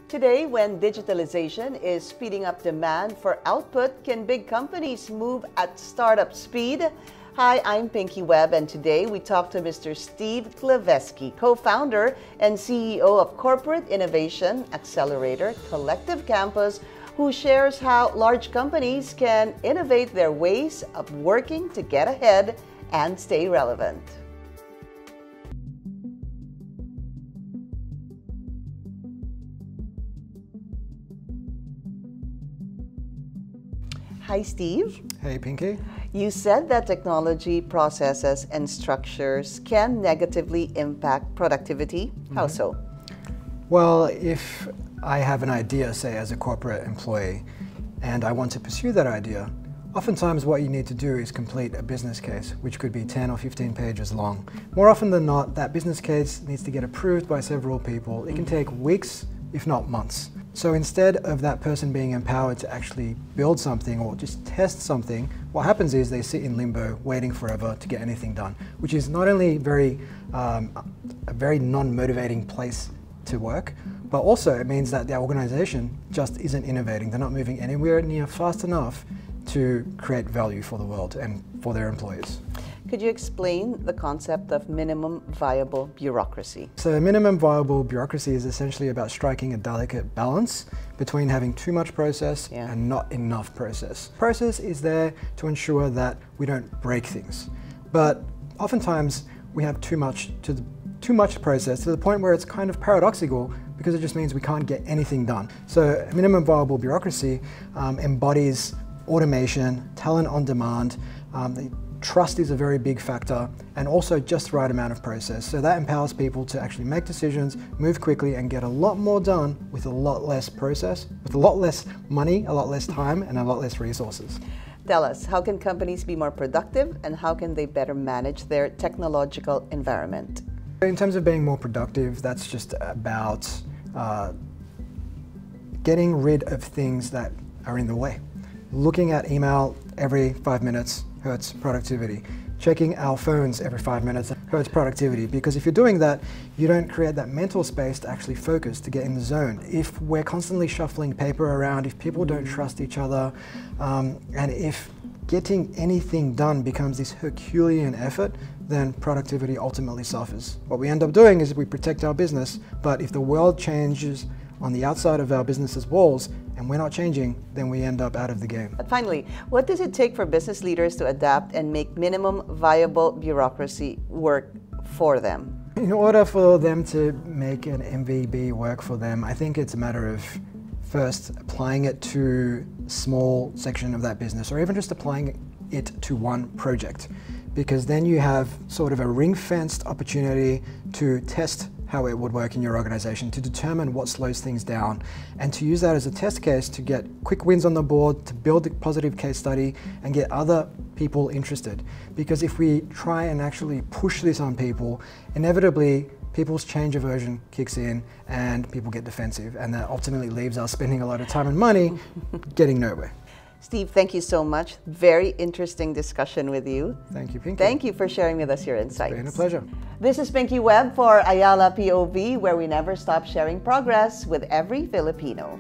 Today, when digitalization is speeding up demand for output, can big companies move at startup speed? Hi, I'm Pinky Webb, and today we talk to Mr. Steve Glaveski, co-founder and CEO of Corporate Innovation Accelerator Collective Campus, who shares how large companies can innovate their ways of working to get ahead and stay relevant. Hi, Steve. Hey, Pinky. You said that technology, processes, and structures can negatively impact productivity. How so? Well, if I have an idea, say, as a corporate employee, and I want to pursue that idea, oftentimes what you need to do is complete a business case, which could be 10 or 15 pages long. More often than not, that business case needs to get approved by several people. It can take weeks, if not months. So instead of that person being empowered to actually build something or just test something, what happens is they sit in limbo, waiting forever to get anything done, which is not only a very non-motivating place to work, but also it means that the organization just isn't innovating. They're not moving anywhere near fast enough to create value for the world and for their employees. Could you explain the concept of minimum viable bureaucracy? So minimum viable bureaucracy is essentially about striking a delicate balance between having too much process and not enough process. Process is there to ensure that we don't break things, but oftentimes we have too much process to the point where it's kind of paradoxical, because it just means we can't get anything done. So minimum viable bureaucracy embodies automation, talent on demand. Trust is a very big factor, and also just the right amount of process. So that empowers people to actually make decisions, move quickly, and get a lot more done with a lot less process, with a lot less money, a lot less time, and a lot less resources. Tell us, how can companies be more productive, and how can they better manage their technological environment? In terms of being more productive, that's just about getting rid of things that are in the way. Looking at email every 5 minutes hurts productivity. Checking our phones every 5 minutes hurts productivity, because if you're doing that, you don't create that mental space to actually focus, to get in the zone. If we're constantly shuffling paper around, if people don't trust each other, and if getting anything done becomes this Herculean effort, then productivity ultimately suffers. What we end up doing is we protect our business, but if the world changes on the outside of our business's walls and we're not changing, then we end up out of the game. But finally, what does it take for business leaders to adapt and make minimum viable bureaucracy work for them? In order for them to make an MVB work for them, I think it's a matter of first applying it to a small section of that business, or even just applying it to one project, because then you have sort of a ring-fenced opportunity to test how it would work in your organization, to determine what slows things down, and to use that as a test case to get quick wins on the board, to build a positive case study and get other people interested. Because if we try and actually push this on people, inevitably people's change aversion kicks in and people get defensive, and that ultimately leaves us spending a lot of time and money getting nowhere. Steve, thank you so much. Very interesting discussion with you. Thank you, Pinky. Thank you for sharing with us your insights. It's been a pleasure. This is Pinky Webb for Ayala POV, where we never stop sharing progress with every Filipino.